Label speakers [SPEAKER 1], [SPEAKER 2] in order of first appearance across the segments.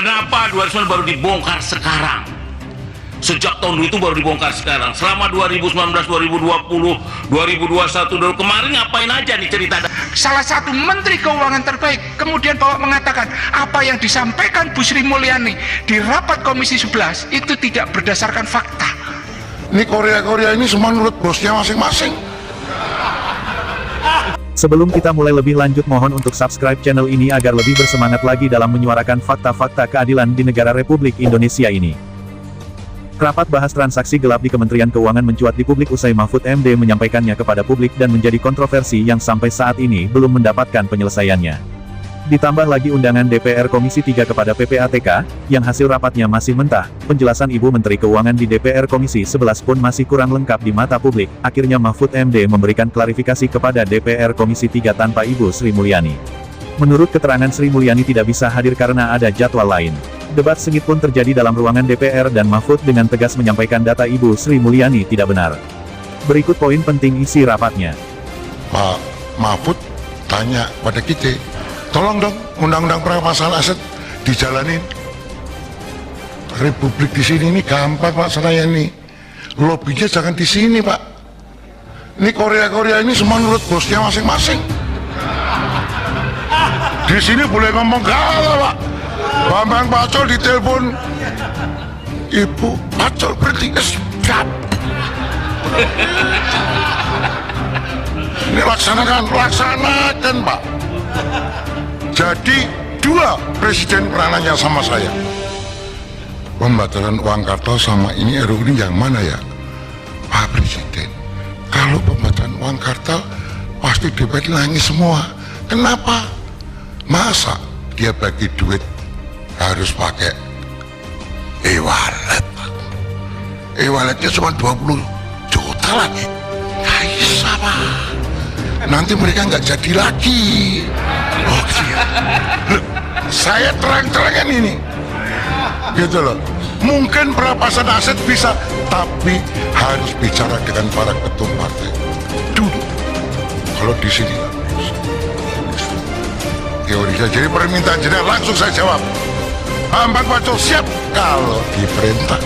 [SPEAKER 1] Kenapa 2009 baru dibongkar sekarang? Sejak tahun dulu itu baru dibongkar sekarang. Selama 2019, 2020, 2021 dulu kemarin ngapain aja nih cerita?
[SPEAKER 2] Salah satu Menteri Keuangan terbaik kemudian Bapak mengatakan apa yang disampaikan Bu Sri Mulyani di rapat Komisi 11 itu tidak berdasarkan fakta.
[SPEAKER 3] Ini Korea ini semua menurut bosnya masing-masing.
[SPEAKER 4] Sebelum kita mulai lebih lanjut, mohon untuk subscribe channel ini agar lebih bersemangat lagi dalam menyuarakan fakta-fakta keadilan di negara Republik Indonesia ini. Rapat bahas transaksi gelap di Kementerian Keuangan mencuat di publik usai Mahfud MD menyampaikannya kepada publik dan menjadi kontroversi yang sampai saat ini belum mendapatkan penyelesaiannya. Ditambah lagi undangan DPR Komisi 3 kepada PPATK, yang hasil rapatnya masih mentah, penjelasan Ibu Menteri Keuangan di DPR Komisi 11 pun masih kurang lengkap di mata publik. Akhirnya Mahfud MD memberikan klarifikasi kepada DPR Komisi 3 tanpa Ibu Sri Mulyani. Menurut keterangan Sri Mulyani tidak bisa hadir karena ada jadwal lain. Debat sengit pun terjadi dalam ruangan DPR dan Mahfud dengan tegas menyampaikan data Ibu Sri Mulyani tidak benar. Berikut poin penting isi rapatnya.
[SPEAKER 3] Pak Mahfud tanya pada kita, tolong dong undang-undang perampasan aset dijalanin. Republik di sini ini gampang Pak saya ini. Lobbynya jangan di sini Pak. Ini Korea ini semua menurut bosnya masing-masing. Di sini boleh ngomong galau Pak. Bambang Pacul ditelepon, Ibu Pacul berhenti, siap. Ini laksanakan Pak. Jadi dua presiden peranannya sama saya. Pembatalan uang kartal sama ini RUU ini yang mana ya Pak Presiden? Kalau pembatalan uang kartal pasti DPR nangis semua. Kenapa? Masa dia bagi duit harus pakai e-wallet? E-walletnya cuma 20 juta lagi. Gak bisa Pak, nanti mereka nggak jadi lagi. Oh iya. Loh, saya terang-terangan ini gitu loh. Mungkin perampasan aset bisa, tapi harus bicara dengan para ketum partai dulu. Kalau di sini teori saya, jadi permintaan jenengan langsung saya jawab. Bambang Pacul siap kalau diperintah.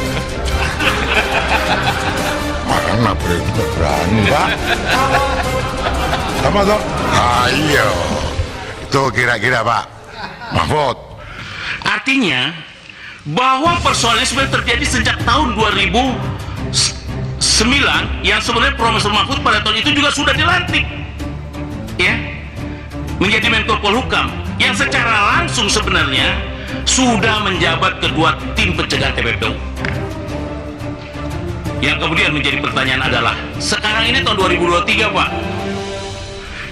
[SPEAKER 3] Mana berani Pak? Sama toh? Ayo, itu kira-kira Pak Mahfud.
[SPEAKER 1] Artinya bahwa persoalannya sebenarnya terjadi sejak tahun 2009 yang sebenarnya Profesor Mahfud pada tahun itu juga sudah dilantik, ya, menjadi Menko Polhukam yang secara langsung sebenarnya sudah menjabat ketua tim pencegahan TPPU. Yang kemudian menjadi pertanyaan adalah, sekarang ini tahun 2023 Pak,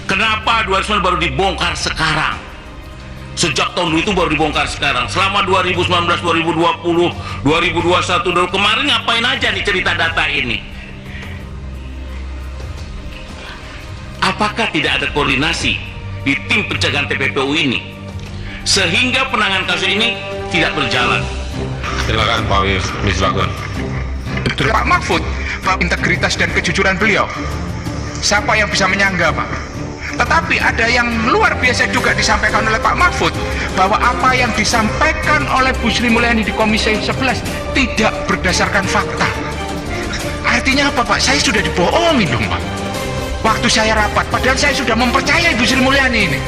[SPEAKER 1] kenapa 2009 baru dibongkar sekarang? Sejak tahun dulu itu baru dibongkar sekarang. Selama 2019, 2020, 2021 dulu kemarin ngapain aja nih cerita data ini? Apakah tidak ada koordinasi di tim pencegahan TPPU ini sehingga penanganan kasus ini tidak berjalan?
[SPEAKER 5] Silakan Pak Misbakun.
[SPEAKER 2] Pak Mahfud, integritas dan kejujuran beliau, siapa yang bisa menyangga Pak? Tetapi ada yang luar biasa juga disampaikan oleh Pak Mahfud, bahwa apa yang disampaikan oleh Bu Sri Mulyani di Komisi 11 tidak berdasarkan fakta. Artinya apa Pak? Saya sudah dibohongin dong Pak. Waktu saya rapat, padahal saya sudah mempercayai Bu Sri Mulyani ini.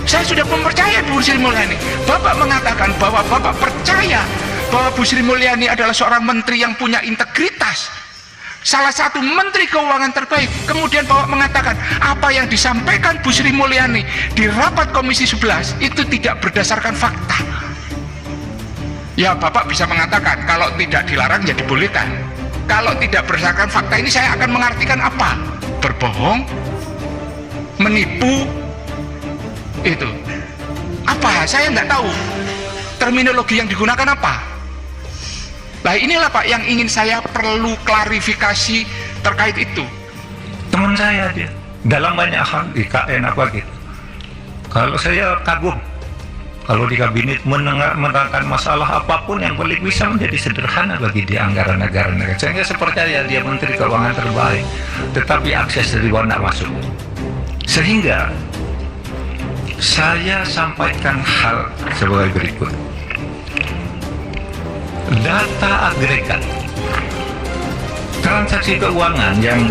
[SPEAKER 2] Saya sudah mempercayai Bu Sri Mulyani. Bapak mengatakan bahwa Bapak percaya bahwa Bu Sri Mulyani adalah seorang menteri yang punya integritas, salah satu Menteri Keuangan terbaik. Kemudian Bapak mengatakan apa yang disampaikan Bu Sri Mulyani di rapat Komisi 11 itu tidak berdasarkan fakta. Ya Bapak bisa mengatakan kalau tidak dilarang ya dibolehkan. Kalau tidak berdasarkan fakta ini saya akan mengartikan apa? Berbohong, menipu, itu apa? Saya nggak tahu terminologi yang digunakan apa. Nah inilah Pak yang ingin saya perlu klarifikasi terkait itu.
[SPEAKER 6] Teman saya dia dalam banyak hal IKN apa gitu. Kalau saya kagum kalau di kabinet menerangkan masalah apapun yang paling bisa menjadi sederhana bagi di anggaran negara. Sehingga saya percaya dia Menteri Keuangan terbaik, tetapi akses dari luar tidak masuk. Sehingga saya sampaikan hal sebagai berikut. Data agregat transaksi keuangan yang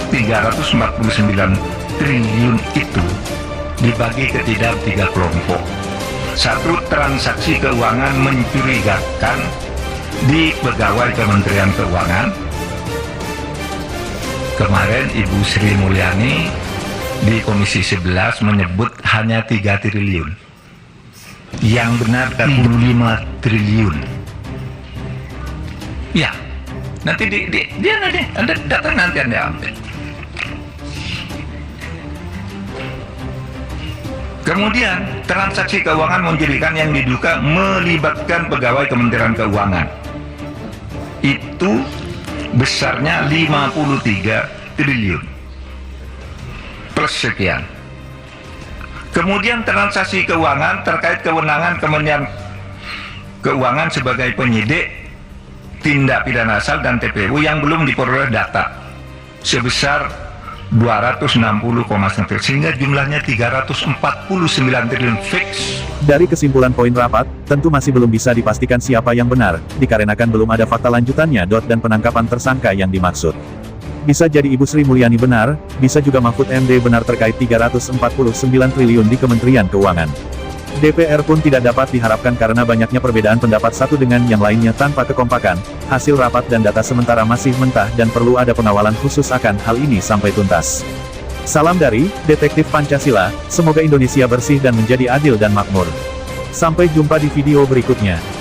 [SPEAKER 6] 349 triliun itu dibagi ke tiga kelompok. Satu, transaksi keuangan mencurigakan di pegawai Kementerian Keuangan. Kemarin Ibu Sri Mulyani di Komisi 11 menyebut hanya 3 triliun. Yang benar 45 triliun. Ya, nanti ada data nanti Anda ambil. Kemudian transaksi keuangan mencurigakan yang diduga melibatkan pegawai Kementerian Keuangan. Itu besarnya 53 triliun. Plus sekian. Kemudian transaksi keuangan terkait kewenangan Kementerian Keuangan sebagai penyidik tindak pidana asal dan TPU yang belum diperoleh data sebesar 260,1 sehingga jumlahnya 349 triliun fix.
[SPEAKER 4] Dari kesimpulan poin rapat, tentu masih belum bisa dipastikan siapa yang benar, dikarenakan belum ada fakta lanjutannya. Dan penangkapan tersangka yang dimaksud. Bisa jadi Ibu Sri Mulyani benar, bisa juga Mahfud MD benar terkait 349 triliun di Kementerian Keuangan. DPR pun tidak dapat diharapkan karena banyaknya perbedaan pendapat satu dengan yang lainnya tanpa kekompakan. Hasil rapat dan data sementara masih mentah dan perlu ada pengawalan khusus akan hal ini sampai tuntas. Salam dari Detektif Pancasila, semoga Indonesia bersih dan menjadi adil dan makmur. Sampai jumpa di video berikutnya.